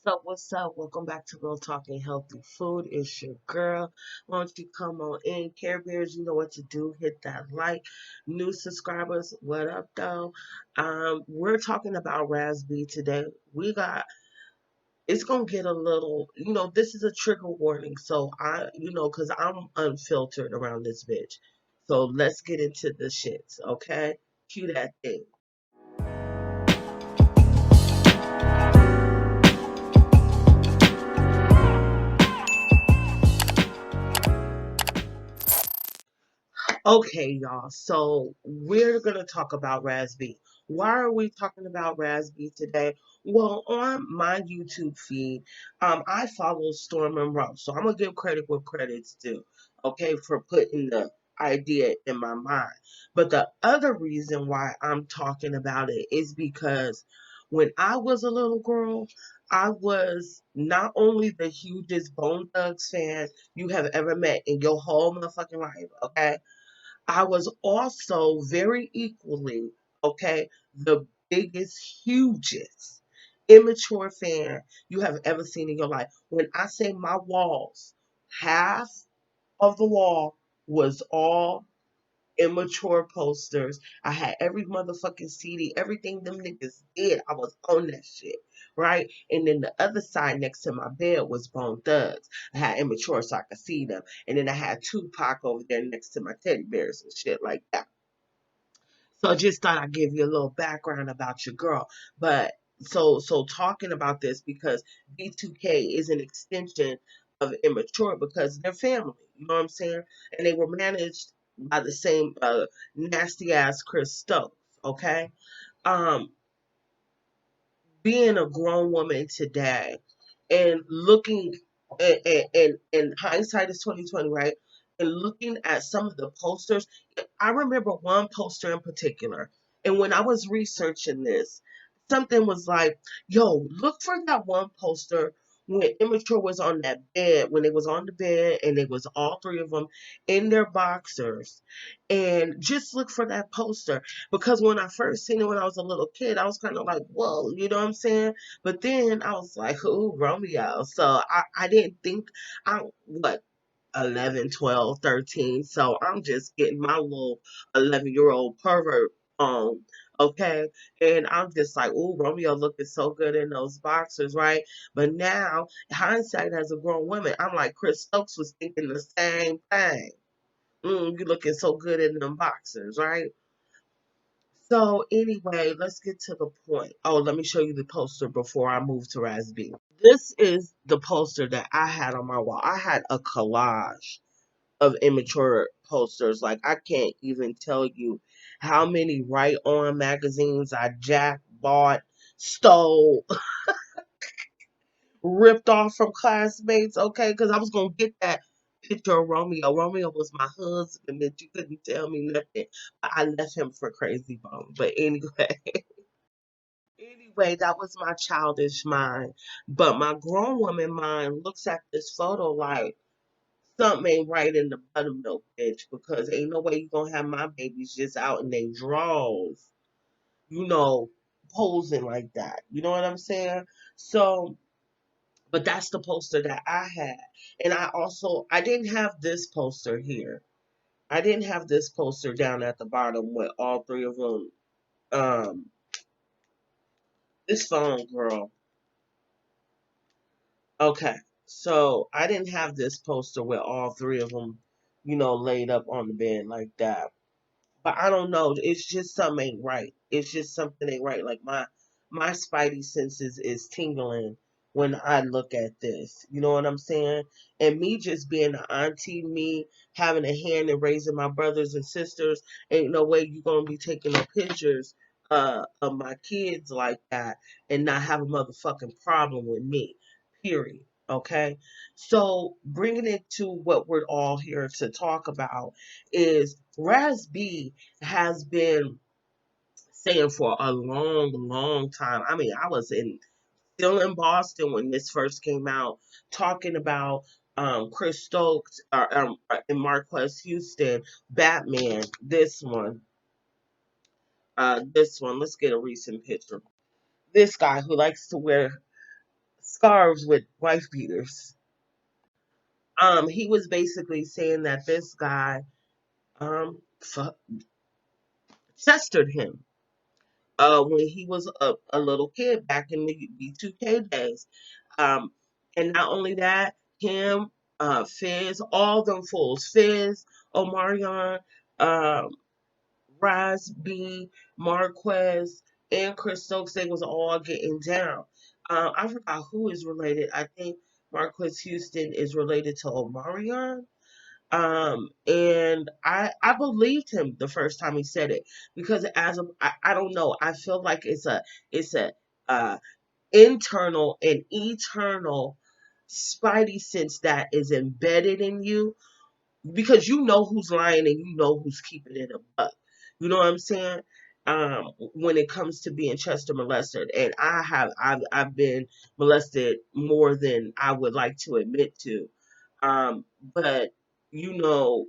up? What's up? Welcome back to Real Talking Healthy Food. It's your girl. Why don't you come on in? Care Bears, you know what to do. Hit that like. New subscribers, what up, though? We're talking about Raz B today. It's gonna get a little, this is a trigger warning. So because I'm unfiltered around this bitch. So let's get into the shits, okay? Cue that thing. Okay, y'all. So we're gonna talk about Raz B. Why are we talking about Raz B today? Well, on my YouTube feed, I follow Storm and Rose, so I'm gonna give credit where credit's due. Okay, for putting the idea in my mind. But the other reason why I'm talking about it is because when I was a little girl, I was not only the hugest Bone Thugs fan you have ever met in your whole motherfucking life. Okay, I was also very equally, okay, the biggest, hugest immature fan you have ever seen in your life. When I say my walls, half of the wall was all immature posters. I had every motherfucking CD, everything them niggas did. I was on that shit, right? And then the other side next to my bed was Bone Thugs. I had immature so I could see them. And then I had Tupac over there next to my teddy bears and shit like that. So I just thought I'd give you a little background about your girl. But so talking about this because B2K is an extension of immature because they're family. You know what I'm saying? And they were managed by the same nasty ass Chris Stokes. Okay. Um, being a grown woman today and looking and hindsight is 2020, right? And looking at some of the posters, I remember one poster in particular. And when I was researching this, something was like, yo, look for that one poster when Immature was on that bed, when they was on the bed and it was all three of them in their boxers. And just look for that poster. Because when I first seen it when I was a little kid, I was kind of like, whoa, you know what I'm saying? But then I was like, ooh, Romeo. So I didn't think, what, 11, 12, 13. So I'm just getting my little 11-year-old pervert on. Okay. And I'm just like, ooh, Romeo looking so good in those boxers, right? But now, hindsight as a grown woman, I'm like, Chris Stokes was thinking the same thing. You looking so good in them boxers, right? So anyway, let's get to the point. Oh, let me show you the poster before I move to Raz B. This is the poster that I had on my wall. I had a collage of immature posters. Like I can't even tell you how many Right On magazines I jacked, bought, stole, ripped off from classmates, okay? Because I was gonna get that picture of Romeo. Romeo was my husband, that you couldn't tell me nothing. I left him for Crazy Bone. But anyway, anyway, that was my childish mind. But my grown woman mind looks at this photo like something ain't right in the buttermilk, bitch, because ain't no way you gonna have my babies just out in their drawers, you know, posing like that. You know what I'm saying? So, but that's the poster that I had. And I didn't have this poster here. I didn't have this poster down at the bottom with all three of them. Um, this phone, girl. Okay. So I didn't have this poster with all three of them, laid up on the bed like that. But I don't know. It's just something ain't right. It's just something ain't right. Like my spidey senses is tingling when I look at this. You know what I'm saying? And me just being an auntie, me having a hand in raising my brothers and sisters, ain't no way you gonna be taking no pictures of my kids like that and not have a motherfucking problem with me. Period. Okay. So bringing it to what we're all here to talk about is Raz B has been saying for a long, long time. I mean, I was still in Boston when this first came out, talking about Chris Stokes and Marques Houston, Batman. This one. Let's get a recent picture. This guy who likes to wear scarves with wife beaters. He was basically saying that this guy festered him when he was a little kid back in the B2K days. Um, and not only that, him, Fizz, all them fools, Fizz, Omarion, um, Raz B, Marques, and Chris Stokes, they was all getting down. I forgot who is related. I think Marquez Houston is related to Omarion. And I believed him the first time he said it because I don't know, I feel like it's a uh internal and eternal spidey sense that is embedded in you because you know who's lying and you know who's keeping it a buck. You know what I'm saying? When it comes to being Chester molested, and I've been molested more than I would like to admit to. But you know,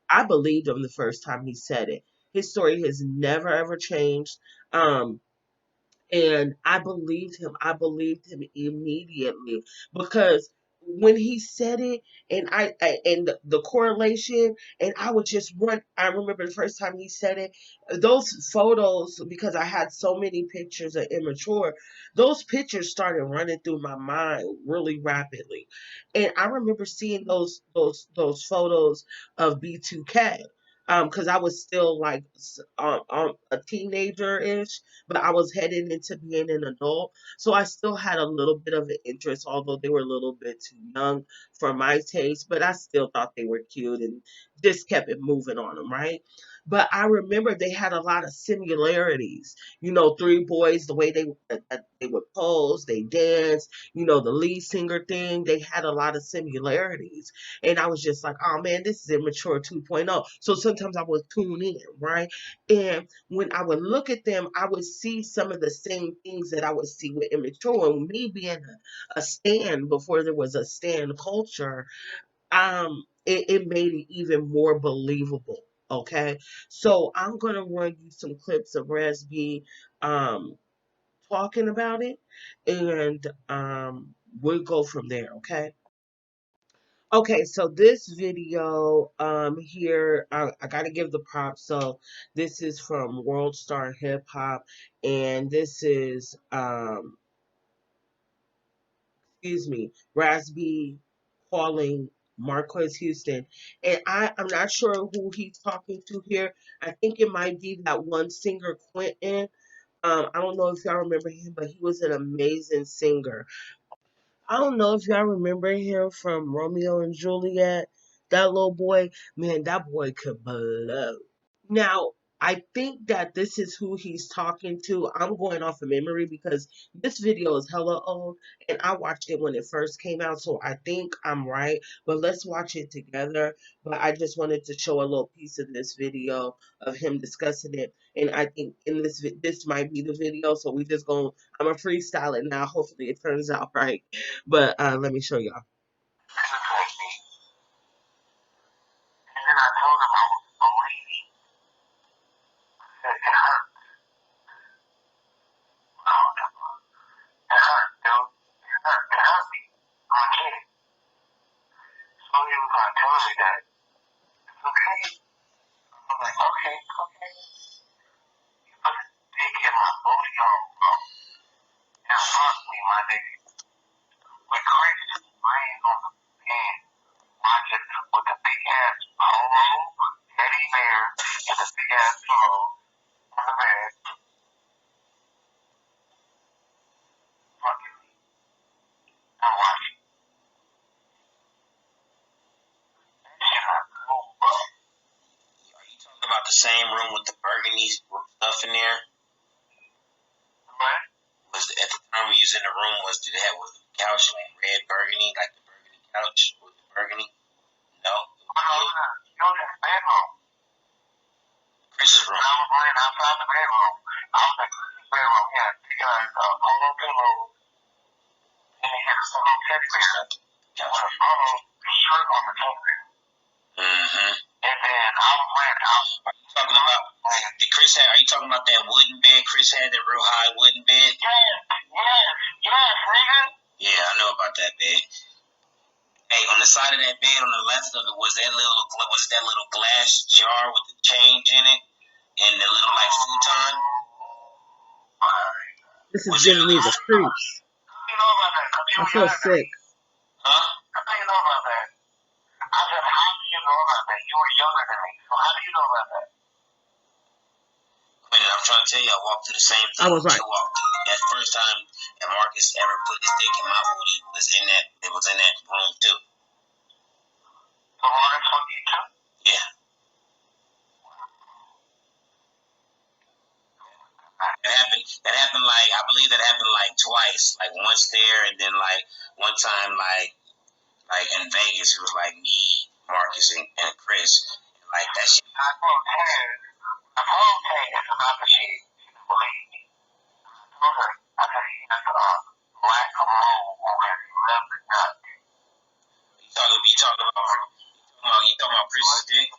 I believed him the first time he said it. His story has never ever changed. Um, and I believed him. I believed him immediately because when he said it, and and the correlation, and I would just run. I remember the first time he said it, those photos because I had so many pictures of immature. Those pictures started running through my mind really rapidly, and I remember seeing those photos of B2K. Because I was still like a teenager ish, but I was heading into being an adult. So I still had a little bit of an interest, although they were a little bit too young for my taste, but I still thought they were cute and just kept it moving on them, right? But I remember they had a lot of similarities. You know, three boys, the way they would pose, they dance. You know, the lead singer thing, they had a lot of similarities. And I was just like, oh man, this is immature 2.0. So sometimes I would tune in, right? And when I would look at them, I would see some of the same things that I would see with immature. And me being a stan before there was a stan culture, it made it even more believable. Okay, so I'm gonna run you some clips of Raz B talking about it, and we'll go from there. Okay. Okay, so this video here, I gotta give the props. So this is from World Star Hip Hop, and this is excuse me, Raz B calling Marquez Houston. And I'm not sure who he's talking to here. I think it might be that one singer Quentin. I don't know if y'all remember him, but he was an amazing singer. I don't know if y'all remember him from Romeo and Juliet. That little boy, man, that boy could blow. Now, I think that this is who he's talking to. I'm going off of memory because this video is hella old and I watched it when it first came out, so I think I'm right. But let's watch it together. But I just wanted to show a little piece of this video of him discussing it. And I think in this might be the video, so we just going I'm gonna freestyle it now. Hopefully it turns out right. But let me show y'all. And then I told him I was a lady. It hurt. It hurt, dude. It hurt. It hurt me. I'm a kid. So he was gonna tell me that. It's okay. I'm like, okay, okay. You put a dick in my booty on, bro. It hurt me, my nigga. With Chris laying on the bed, watching with the big ass polo, teddy bear, and the big ass pillow on the bed. Fucking me. I'm watching. That shit hurt cool, bro. Are you talking about the same room with the burgundy stuff in there? What? Was at the time we was in the room did it have was the couch like red burgundy, like the burgundy couch with the burgundy? No. No, it was in the bedroom. Chris's room. I was laying outside the bedroom. I was in Chris's bedroom. He had a big ass polo pillow, and he had a solo teddy bear with a polo shirt on the top of it. Mm-hmm. And then I was laying out. Are you talking about? Did Chris have? Are you talking about that wooden bed? Chris had that real high wooden bed. Yes, yes. Yes, nigga. Yeah, I know about that bed. Hey, on the side of that bed, on the left of it, was that little glass jar with the change in it and the little like futon? This is giving me the creeps. I feel sick. Huh? How do you know about that? I said, how do you know about that? You were younger than me, so how do you know about that? Wait, I'm trying to tell you, I walked through the same thing I was right. you walked through. That first time that Marcus ever put his dick in my booty was in that room too. The Marcus told you too? Yeah. That happened like, I believe that happened like twice. Like once there and then like one time like in Vegas, it was like me, Marcus, and Chris. Like that shit. I told Ted about the shit. Believe me. I told her, I said, he has lack of mold over his left gut. You talking about Chris's dick?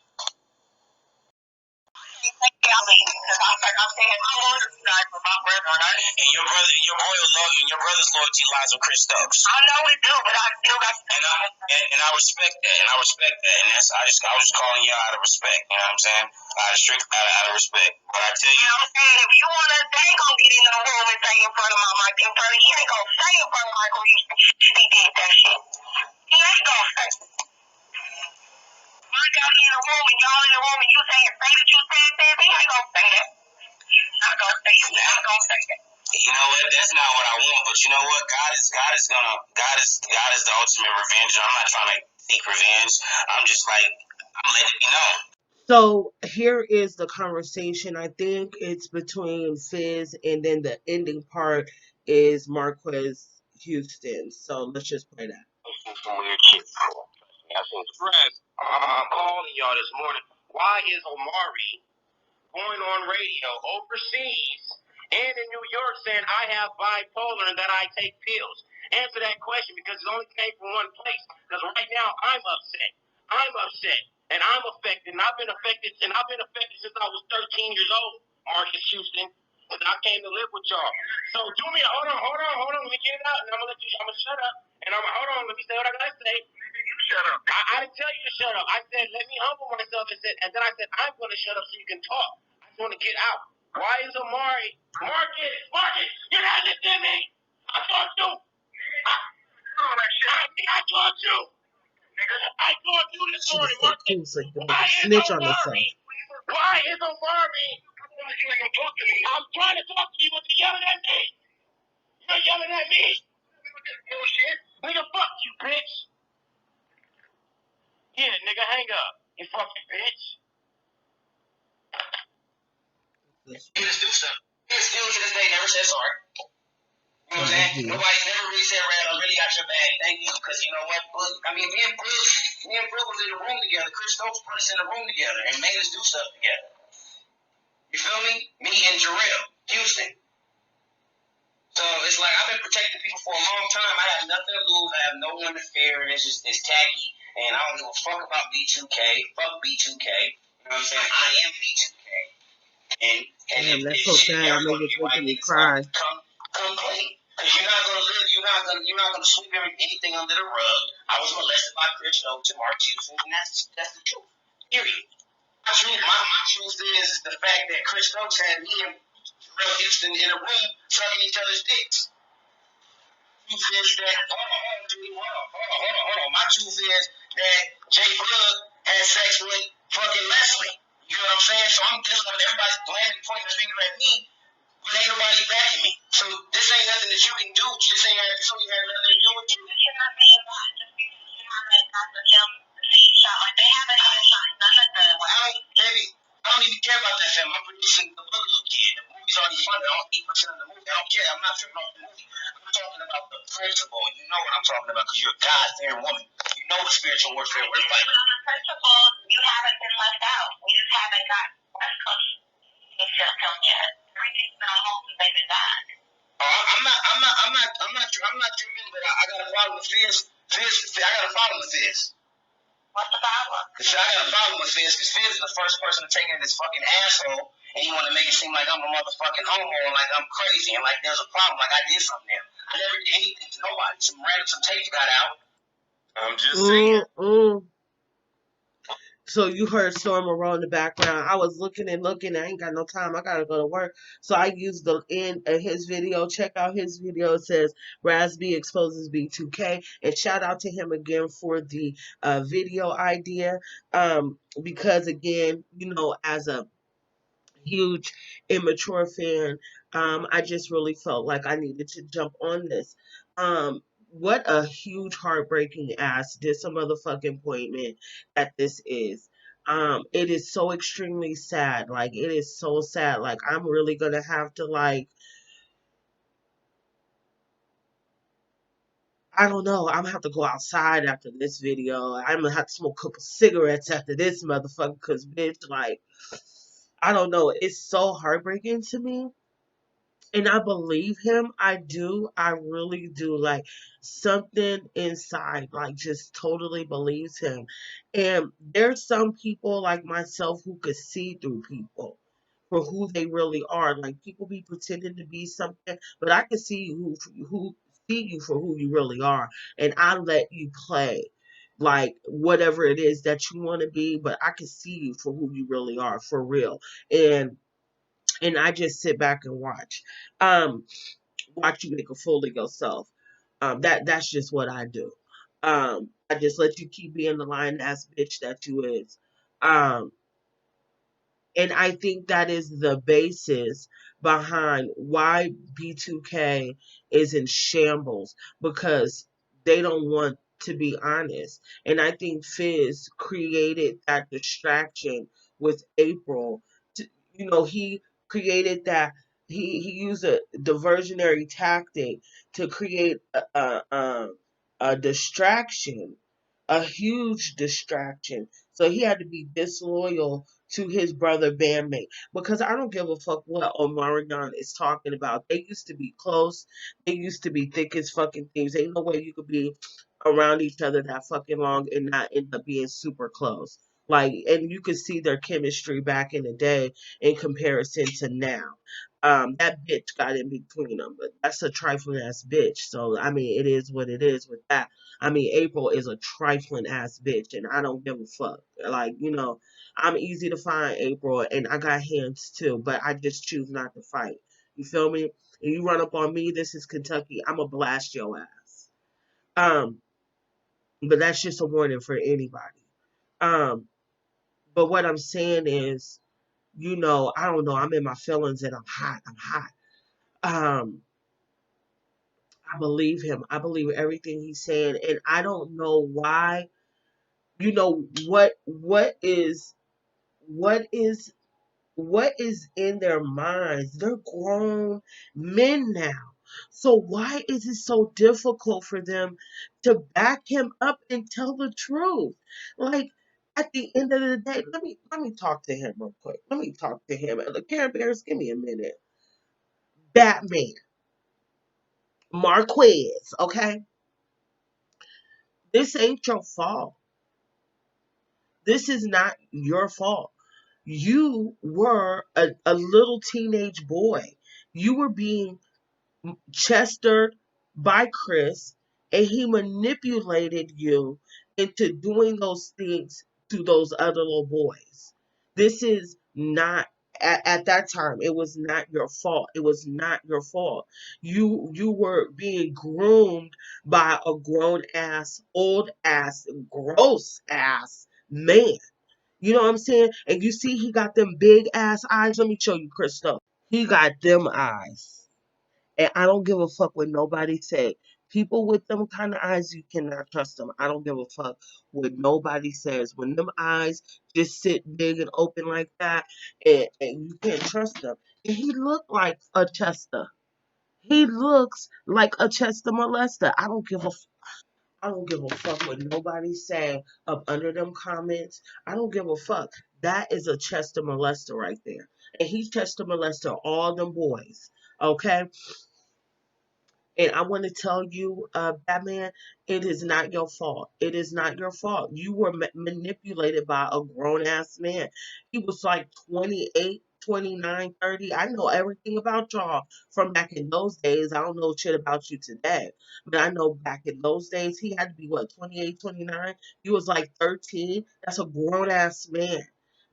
And your brother's loyalty lies with Chris Stokes. I know we do, but I still got. And I respect that, and that's I was just calling you out of respect. You know what I'm saying? Out of respect. But I tell you, I'm saying if you wanna, they ain't gonna get in the room and say in front of my mic, in front of he ain't gonna say in front of Michael he did that shit. He ain't gonna say. I got in the room and y'all in the room and you saying say that you said that, he ain't gonna say that. Not gonna say it. Not gonna say it. You know what? That's not what I want. But you know what? God is the ultimate revenge. I'm not trying to seek revenge. I'm just like I'm letting you know. So here is the conversation. I think it's between Fizz and then the ending part is Marques Houston. So let's just play that. Some weird shit. I'm calling y'all this morning. Why is Omari going on radio overseas and in New York saying I have bipolar and that I take pills? Answer that question because it only came from one place. Because right now I'm upset. And I'm affected. And I've been affected since I was 13 years old, Marcus Houston. Because I came to live with y'all. So do me hold on. Let me get it out and I'm gonna shut up. And hold on, let me say what I gotta say. You shut up. I didn't tell you to shut up. I said let me humble myself and then I said I'm gonna shut up so you can talk. I just wanna get out. Why is Omari Marcus, you're not listening to me. I talked to I talked to I talked to this She morning, just said Marcus. things like the snitch on herself. Why is Omari? I'm trying to talk to you, but you're yelling at me. You're yelling at me. Bullshit. Nigga, fuck you, bitch. Yeah, nigga, hang up. You fucking bitch. He just do something. He still to this day never said sorry. You know what I'm saying? Nobody never really said, Raz, I really got your bag. Thank you. Because you know what? Me and Brooke was in the room together. Chris Stokes put us in the room together and made us do stuff together. You feel me? Me and Jarrell Houston. So it's like I've been protecting people for a long time. I have nothing to lose. I have no one to fear. It's tacky. And I don't give a fuck about B2K. Fuck B2K. You know what I'm saying? I am B2K. And Damn, that's so sad. I made it making me cry. Come clean. Because you're not gonna sweep anything under the rug. I was molested by Chris Stokes and Mark Houston, and that's the truth. Period. My truth is the fact that Chris Stokes had me and Jarrell Houston in a room sucking each other's dicks. Truth is that hold on. My truth is that Jay Blood had sex with fucking Leslie. You know what I'm saying? So I'm dealing with everybody blaming, pointing the finger at me, but ain't nobody backing me. So this ain't nothing that you can do. This ain't something you have nothing to do with you. You should not be involved just because you haven't got the film shot. Like they haven't got a shot. None of the. I don't even care about that film. I'm producing the Boogaloo Kid. The movie's already funded. I don't 8% of the movie. I don't care. I'm not tripping off the movie. I'm talking about the principle. You know what I'm talking about because you're a God-fearing woman. You know what spiritual warfare we're fighting. On the principle, you haven't been left out. We just haven't got West Coast film yet. Everything's been on hold since they've been back. I'm not tripping, but I got a problem with Fizz. I got a problem with Fizz. What's the problem? I got a problem with Fizz because Fizz is the first person to take in this fucking asshole and you want to make it seem like I'm a motherfucking homo and like I'm crazy and like there's a problem, like I did something there. I never did anything to nobody. Some tapes got out. I'm just saying. So you heard Storm Roll in the background. I was looking and looking. I ain't got no time. I gotta go to work. So I used the end of his video. Check out his video. It says Raz B exposes B2K. And shout out to him again for the video idea. Because again, as a huge immature fan, I just really felt like I needed to jump on this. What a huge heartbreaking ass dis a motherfucking appointment that this is. It is so extremely sad. Like it is so sad. Like I'm really gonna have to I don't know. I'm gonna have to go outside after this video. I'm gonna have to smoke a couple cigarettes after this motherfucker. Cause bitch, like I don't know. It's so heartbreaking to me, and I believe him. I do. I really do. Like something inside, like just totally believes him. And there's some people like myself who could see through people for who they really are. Like people be pretending to be something, but I can see who see you for who you really are, and I let you play like whatever it is that you want to be, but I can see you for who you really are for real. And I just sit back and watch. Um, Watch you make a fool of yourself. That's just what I do. I just let you keep being the lying ass bitch that you is. Um, and I think that is the basis behind why B2K is in shambles because they don't want to be honest. And I think Fizz created that distraction with April. To, he created that. He used a diversionary tactic to create a distraction, a huge distraction. So he had to be disloyal to his brother bandmate because I don't give a fuck what Omarion is talking about. They used to be close. They used to be thick as fucking thieves. Ain't no way you could be around each other that fucking long and not end up being super close. Like, and you could see their chemistry back in the day in comparison to now. That bitch got in between them, but that's a trifling ass bitch. So I mean, it is what it is with that. I mean, April is a trifling ass bitch, and I don't give a fuck. Like, I'm easy to find, April, and I got hands too, but I just choose not to fight. You feel me? And you run up on me, this is Kentucky, I'm gonna blast your ass. Um, but that's just a warning for anybody. Um, but what I'm saying is, I don't know, I'm in my feelings and I'm hot. I'm hot. Um, I believe him. I believe everything he's saying, and I don't know why. What is what is in their minds? They're grown men now. So why is it so difficult for them to back him up and tell the truth? Like at the end of the day, let me talk to him real quick. Let me talk to him. The Care Bears, give me a minute. Batman, Marquez, okay? This ain't your fault. This is not your fault. You were a little teenage boy. You were being chestered by Chris, and he manipulated you into doing those things to those other little boys. This is not at that time. It was not your fault. It was not your fault. You were being groomed by a grown ass, old ass, gross ass man. You know what I'm saying? And you see, he got them big ass eyes. Let me show you, Crystal. He got them eyes. And I don't give a fuck what nobody say. People with them kind of eyes, you cannot trust them. I don't give a fuck what nobody says. When them eyes just sit big and open like that, and you can't trust them. And he looked like a Chester. He looks like a Chester molester. I don't give a fuck what nobody say up under them comments. I don't give a fuck. That is a Chester molester right there. And he Chester molester all them boys. Okay? And I want to tell you, Batman, it is not your fault. It is not your fault. You were manipulated by a grown ass man. He was like 28, 29, 30. I know everything about y'all from back in those days. I don't know shit about you today. But I know back in those days, he had to be what, 28, 29. You was like 13. That's a grown ass man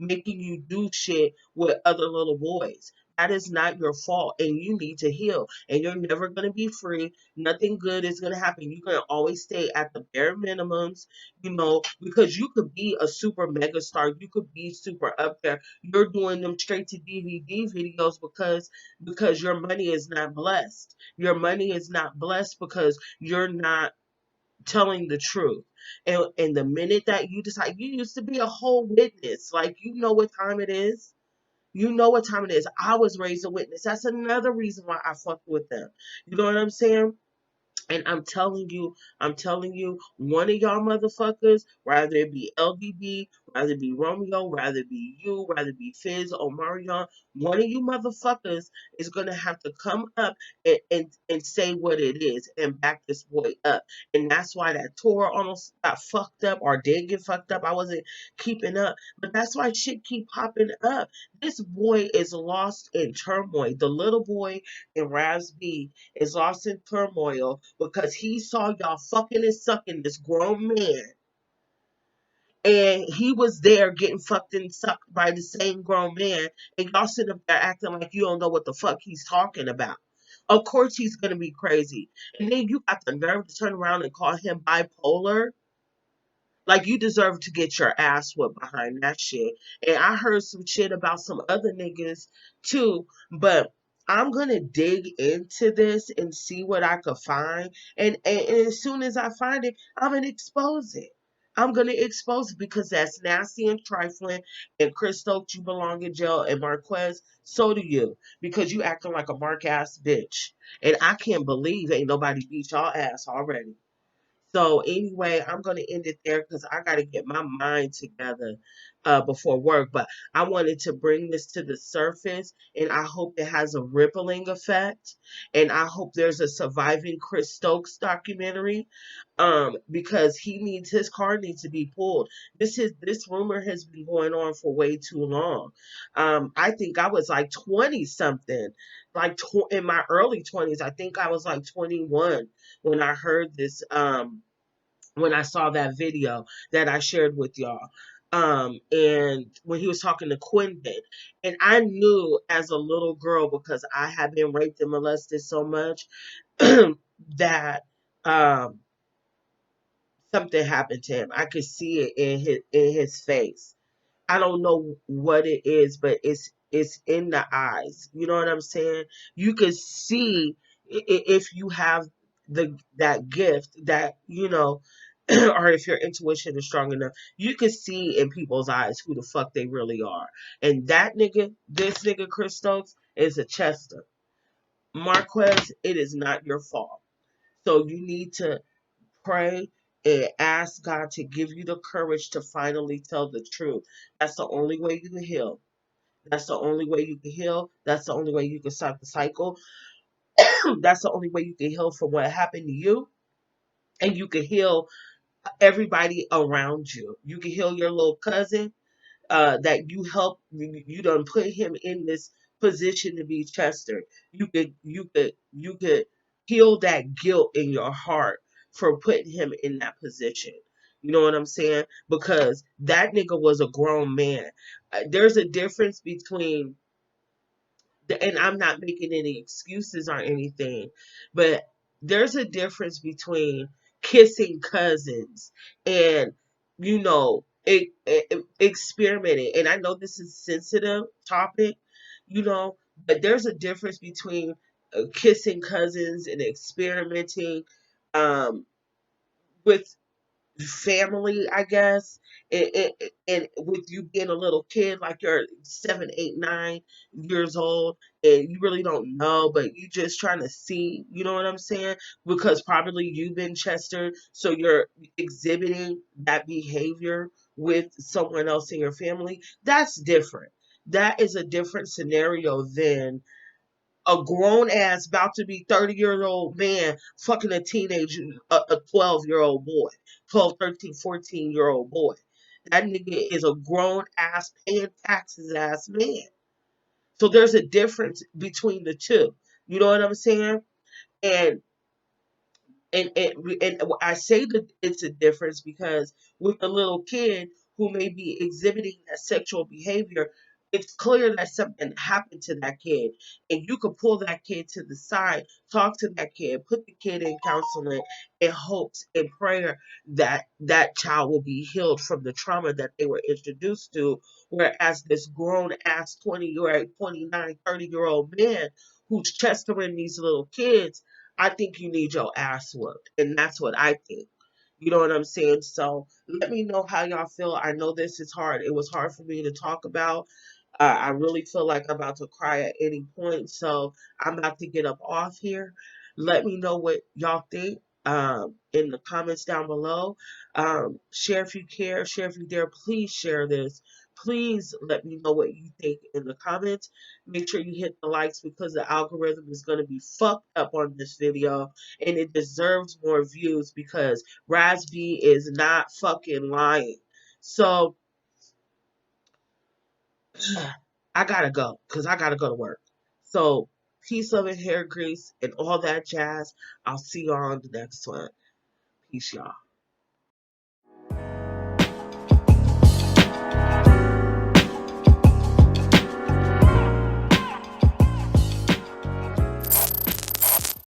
making you do shit with other little boys. That is not your fault, and you need to heal. And you're never going to be free. Nothing good is going to happen. You're going to always stay at the bare minimums, because you could be a super mega star. You could be super up there. You're doing them straight to DVD videos because your money is not blessed. Your money is not blessed because you're not telling the truth. And the minute that you decide, you used to be a whole witness, like you know what time it is. You know what time it is. I was raised a witness. That's another reason why I fucked with them. You know what I'm saying? And I'm telling you, one of y'all motherfuckers, rather it be LDB, rather it be Romeo, rather it be you, rather it be Fizz or Marion, one of you motherfuckers is gonna have to come up and say what it is and back this boy up. And that's why that tour almost got fucked up or did get fucked up. I wasn't keeping up. But that's why shit keep popping up. This boy is lost in turmoil. The little boy in Raz B is lost in turmoil because he saw y'all fucking and sucking this grown man. And he was there getting fucked and sucked by the same grown man. And y'all sitting up there acting like you don't know what the fuck he's talking about. Of course he's gonna be crazy. And then you got the nerve to turn around and call him bipolar. Like you deserve to get your ass whipped behind that shit. And I heard some shit about some other niggas too, but I'm gonna dig into this and see what I could find. And as soon as I find it, I'm gonna expose it. I'm gonna expose it because that's nasty and trifling. And Chris Stokes, you belong in jail. And Marquez, so do you, because you acting like a mark ass bitch. And I can't believe ain't nobody beat y'all ass already. So anyway, I'm gonna end it there because I gotta get my mind together before work. But I wanted to bring this to the surface, and I hope it has a rippling effect. And I hope there's a surviving Chris Stokes documentary, because his card needs to be pulled. This rumor has been going on for way too long. I think I was like 20 something, like in my early 20s. I think I was like 21 when I heard this, when I saw that video that I shared with y'all. And when he was talking to Quentin, and I knew as a little girl, because I had been raped and molested so much, that um, something happened to him. I could see it in his face. I don't know what it is, but it's in the eyes. You know what I'm saying? You could see, if you have that gift, that or if your intuition is strong enough, you could see in people's eyes who the fuck they really are. And that nigga, this nigga Chris Stokes, is a Chester. Marquez, it is not your fault. So you need to pray and ask God to give you the courage to finally tell the truth. That's the only way you can heal. That's the only way you can heal. That's the only way you can stop the cycle. That's the only way you can heal from what happened to you. And you can heal everybody around you. You can heal your little cousin, that you help. You done put him in this position to be Chester. You could heal that guilt in your heart for putting him in that position. You know what I'm saying? Because that nigga was a grown man. There's a difference between, and I'm not making any excuses or anything, but there's a difference between kissing cousins and, experimenting. And I know this is a sensitive topic, you know, but there's a difference between kissing cousins and experimenting, um, with family, I guess, and with you being a little kid, like you're 7, 8, 9 years old, and you really don't know, but you just trying to see, you know what I'm saying? Because probably you've been Chester, so you're exhibiting that behavior with someone else in your family. That's different. That is a different scenario than a grown ass about to be 30-year-old man fucking a teenage, a 12-year-old boy, 12, 13, 14-year-old boy. That nigga is a grown ass paying taxes ass man. So there's a difference between the two. You know what I'm saying? And and I say that it's a difference because with a little kid who may be exhibiting that sexual behavior, it's clear that something happened to that kid, and you could pull that kid to the side, talk to that kid, put the kid in counseling, in hopes and prayer that that child will be healed from the trauma that they were introduced to. Whereas this grown ass 20-year-old, 29, 30-year-old man who's chestering these little kids, I think you need your ass whooped. And that's what I think. You know what I'm saying? So let me know how y'all feel. I know this is hard. It was hard for me to talk about. I really feel like I'm about to cry at any point. So I'm about to get up off here. Let me know what y'all think in the comments down below. Share if you care, share if you dare. Please share this. Please let me know what you think in the comments. Make sure you hit the likes because the algorithm is going to be fucked up on this video and it deserves more views because Raz B is not fucking lying. So I gotta go because I gotta go to work. So peace, love, and hair grease and all that jazz. I'll see you on the next one. Peace, y'all.